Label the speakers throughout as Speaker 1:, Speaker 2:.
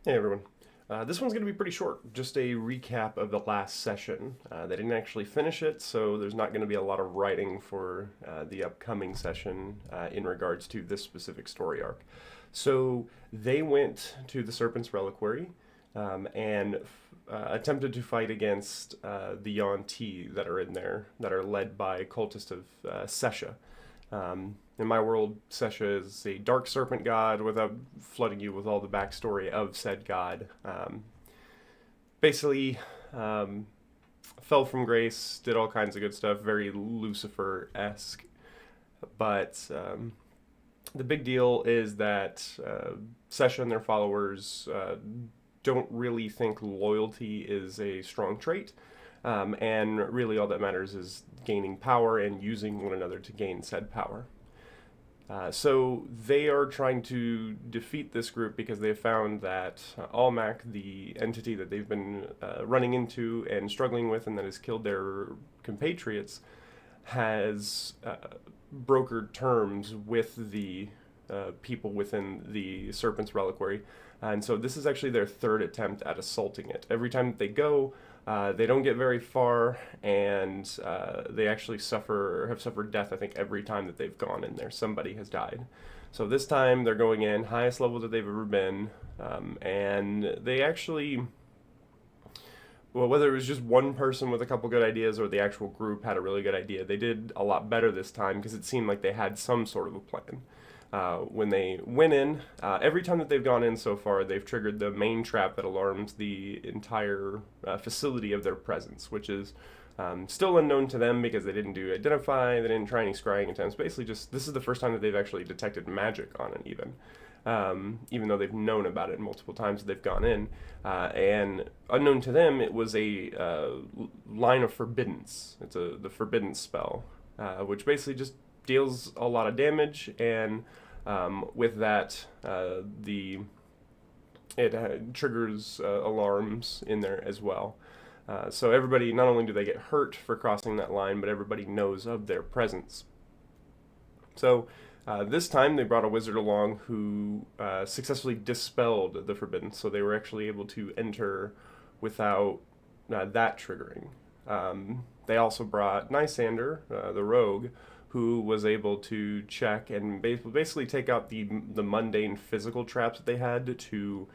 Speaker 1: Hey everyone. This one's going to be pretty short, just a recap of the last session. They didn't actually finish it, so there's not going to be a lot of writing for the upcoming session in regards to this specific story arc. So they went to the Serpent's Reliquary and attempted to fight against the Yuan-Ti that are in there, that are led by cultists of Sesha. In my world, Sesha is a dark serpent god without flooding you with all the backstory of said god. Basically, fell from grace, did all kinds of good stuff, very Lucifer-esque. But the big deal is that Sesha and their followers don't really think loyalty is a strong trait. And really all that matters is gaining power and using one another to gain said power. So they are trying to defeat this group because they have found that Almac, the entity that they've been running into and struggling with and that has killed their compatriots, has brokered terms with the people within the Serpent's Reliquary. And so this is actually their third attempt at assaulting it. Every time that they go, they don't get very far, and they actually have suffered death, I think, every time that they've gone in there. Somebody has died. So this time they're going in, highest level that they've ever been, and they actually, well, whether it was just one person with a couple good ideas or the actual group had a really good idea, they did a lot better this time because it seemed like they had some sort of a plan. When they went in, every time that they've gone in so far, they've triggered the main trap that alarms the entire facility of their presence, which is still unknown to them because they didn't do identify, they didn't try any scrying attempts. Basically, just this is the first time that they've actually detected magic on it, even though they've known about it multiple times that they've gone in. And unknown to them, it was a line of forbiddance. It's the forbidden spell, which basically just deals a lot of damage, and with that, it triggers alarms in there as well. So everybody, not only do they get hurt for crossing that line, but everybody knows of their presence. So this time they brought a wizard along who successfully dispelled the forbidden, so they were actually able to enter without that triggering. They also brought Nysander, the rogue, who was able to check and basically take out the mundane physical traps that they had to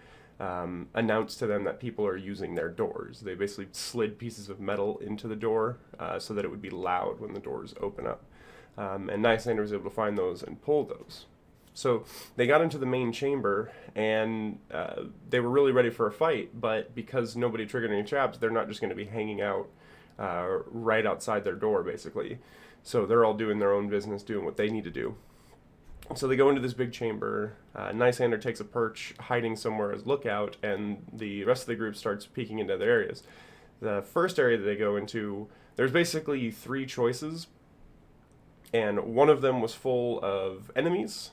Speaker 1: announce to them that people are using their doors. They basically slid pieces of metal into the door so that it would be loud when the doors open up. And Nysander was able to find those and pull those. So they got into the main chamber, and they were really ready for a fight, but because nobody triggered any traps, they're not just going to be hanging out right outside their door, basically. So they're all doing their own business, doing what they need to do. So they go into this big chamber. Nysander takes a perch, hiding somewhere as lookout, and the rest of the group starts peeking into other areas. The first area that they go into, there's basically three choices, and one of them was full of enemies.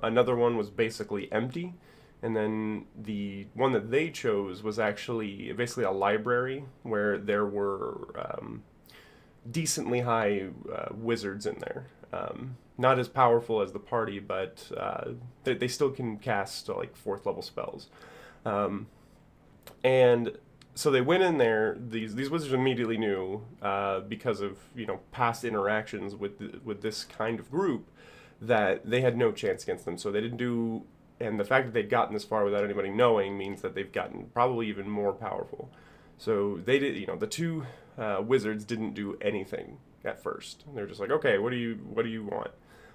Speaker 1: Another one was basically empty, and then the one that they chose was actually basically a library where there were decently high wizards in there. Not as powerful as the party, but they still can cast like 4th level spells. And so they went in there. These wizards immediately knew because of past interactions with this kind of group that they had no chance against them. So they didn't do. And the fact that they'd gotten this far without anybody knowing means that they've gotten probably even more powerful. So they did. The two wizards didn't do anything at first. They're just like, okay, what do you want?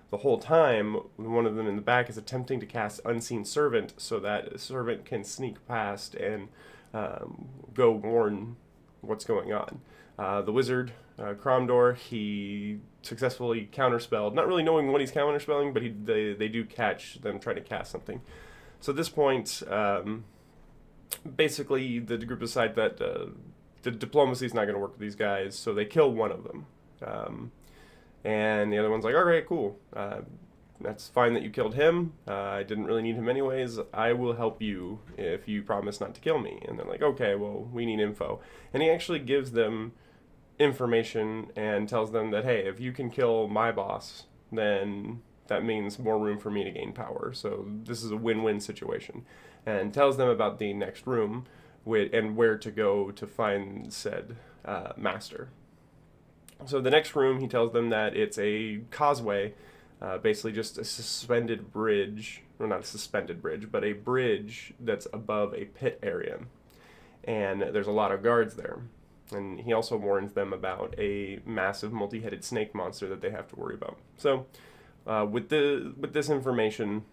Speaker 1: The whole time, one of them in the back is attempting to cast Unseen Servant so that a servant can sneak past and go warn what's going on. The wizard, Cromdor, he successfully counterspelled, not really knowing what he's counterspelling, but they do catch them trying to cast something. So at this point, basically the group decide that the diplomacy is not going to work with these guys, so they kill one of them. And the other one's like, all right, cool. That's fine that you killed him. I didn't really need him anyways. I will help you if you promise not to kill me. And they're like, okay, well, we need info. And he actually gives them information and tells them that, hey, if you can kill my boss, then that means more room for me to gain power. So this is a win-win situation. and tells them about the next room and where to go to find said master. So the next room, he tells them that it's a causeway, basically just a suspended bridge, or not a suspended bridge, but a bridge that's above a pit area. And there's a lot of guards there. And he also warns them about a massive multi-headed snake monster that they have to worry about. So with this information,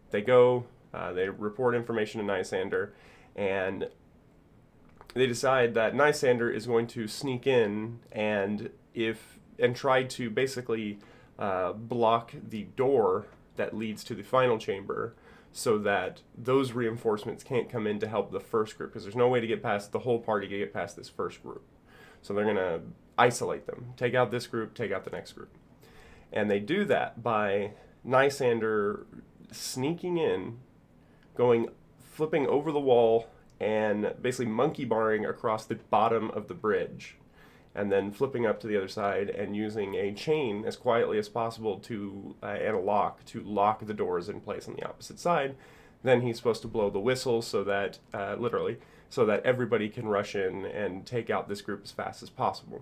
Speaker 1: they go, they report information to Nisander, and they decide that Nisander is going to sneak in and try to basically block the door that leads to the final chamber, so that those reinforcements can't come in to help the first group, because there's no way to get past the whole party to get past this first group. So they're going to isolate them, take out this group, take out the next group. And they do that by Nisander sneaking in, flipping over the wall, and basically monkey barring across the bottom of the bridge, and then flipping up to the other side and using a chain as quietly as possible and a lock to lock the doors in place on the opposite side. Then he's supposed to blow the whistle so that, literally, so that everybody can rush in and take out this group as fast as possible.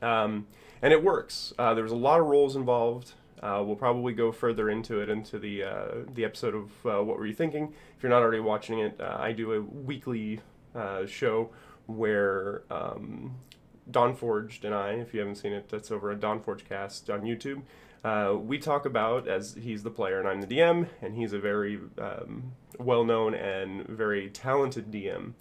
Speaker 1: And it works. There was a lot of roles involved. We'll probably go further into it, into the episode of What Were You Thinking? If you're not already watching it, I do a weekly show where Dawnforged and I, if you haven't seen it, that's over at Dawnforged Cast on YouTube. We talk about, as he's the player and I'm the DM, and he's a very well-known and very talented DM.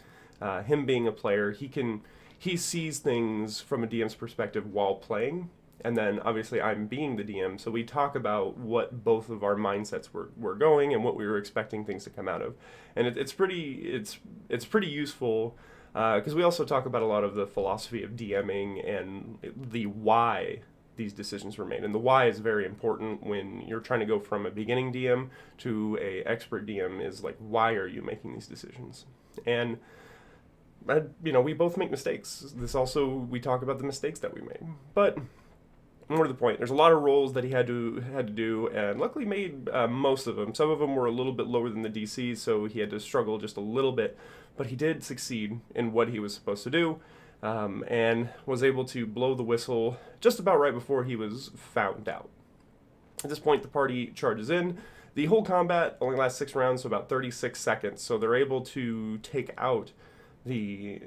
Speaker 1: Him being a player, he sees things from a DM's perspective while playing, and then obviously I'm being the DM, so we talk about what both of our mindsets were going and what we were expecting things to come out of, and it's pretty useful. Because we also talk about a lot of the philosophy of DMing and the why these decisions were made. And the why is very important when you're trying to go from a beginning DM to a expert DM, is like, why are you making these decisions? And, we both make mistakes. We talk about the mistakes that we made. But more to the point, there's a lot of roles that he had to do, and luckily made most of them. Some of them were a little bit lower than the DCs, so he had to struggle just a little bit. But he did succeed in what he was supposed to do, and was able to blow the whistle just about right before he was found out. At this point, the party charges in. The whole combat only lasts 6 rounds, so about 36 seconds. So they're able to take out the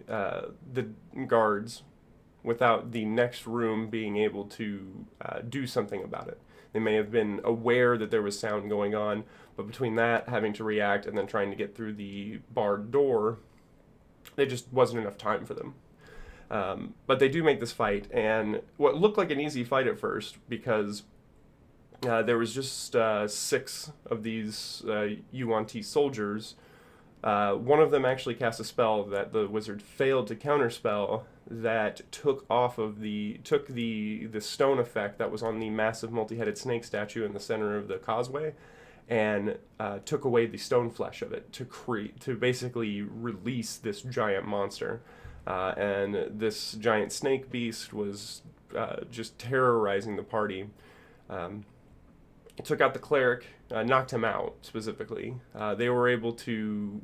Speaker 1: guards without the next room being able to do something about it. They may have been aware that there was sound going on, but between that, having to react, and then trying to get through the barred door, there just wasn't enough time for them. But they do make this fight, and what looked like an easy fight at first, because there was just 6 of these Yuan-Ti soldiers. One of them actually cast a spell that the wizard failed to counterspell, that took the stone effect that was on the massive multi-headed snake statue in the center of the causeway, and took away the stone flesh of it to basically release this giant monster. And this giant snake beast was just terrorizing the party. It took out the cleric, knocked him out specifically. They were able to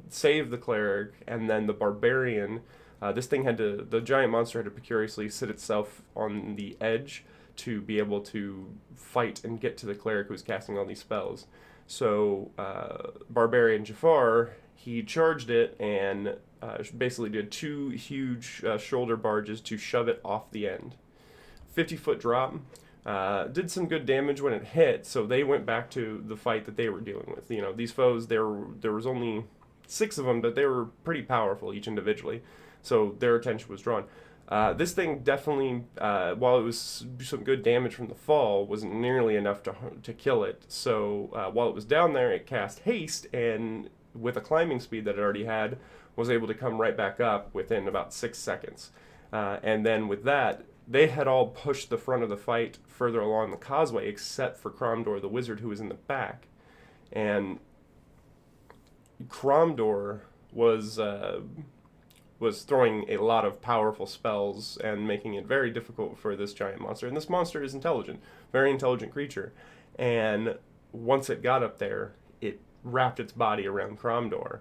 Speaker 1: save the cleric, and then the barbarian. The giant monster had to precariously sit itself on the edge to be able to fight and get to the cleric who was casting all these spells. So barbarian Jafar, he charged it and basically did 2 huge shoulder barges to shove it off the end. 50-foot drop. Did some good damage when it hit, so they went back to the fight that they were dealing with. These foes, there was only 6 of them, but they were pretty powerful each individually, so their attention was drawn. This thing definitely, while it was some good damage from the fall, wasn't nearly enough to kill it. So while it was down there, it cast haste, and with a climbing speed that it already had, was able to come right back up within about 6 seconds. And then with that, they had all pushed the front of the fight further along the causeway, except for Cromdor, the wizard, who was in the back. And Cromdor was throwing a lot of powerful spells and making it very difficult for this giant monster. And this monster is intelligent, very intelligent creature. And once it got up there, it wrapped its body around Cromdor.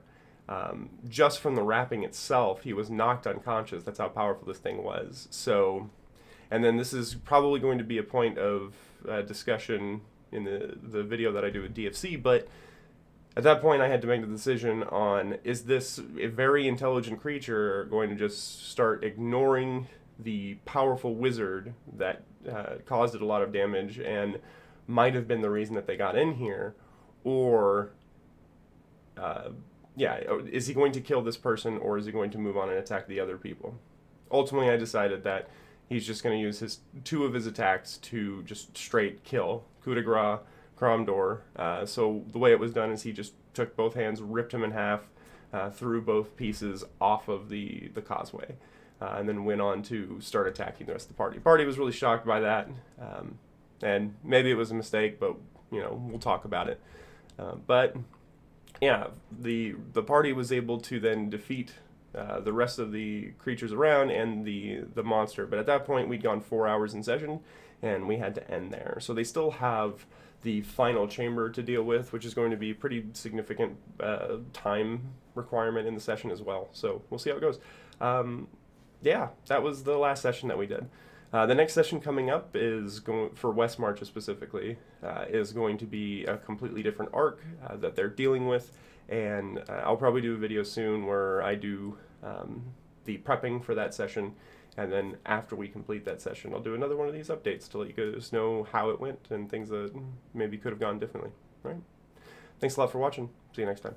Speaker 1: Just from the wrapping itself, he was knocked unconscious. That's how powerful this thing was. So, and then this is probably going to be a point of discussion in the video that I do with DFC, but at that point I had to make the decision on, is this a very intelligent creature going to just start ignoring the powerful wizard that caused it a lot of damage and might have been the reason that they got in here, or is he going to kill this person, or is he going to move on and attack the other people? Ultimately, I decided that he's just going to use two of his attacks to just straight kill coup de grace Cromdor. So the way it was done is he just took both hands, ripped him in half, threw both pieces off of the causeway, and then went on to start attacking the rest of the party. The party was really shocked by that, and maybe it was a mistake, but we'll talk about it. But yeah, the party was able to then defeat the rest of the creatures around and the monster. But at that point, we'd gone 4 hours in session, and we had to end there. So they still have the final chamber to deal with, which is going to be pretty significant time requirement in the session as well. So we'll see how it goes. Yeah, that was the last session that we did. The next session coming up is going for West Marches specifically, is going to be a completely different arc that they're dealing with, and I'll probably do a video soon where I do the prepping for that session, and then after we complete that session, I'll do another one of these updates to let you guys know how it went and things that maybe could have gone differently. Right? Thanks a lot for watching. See you next time.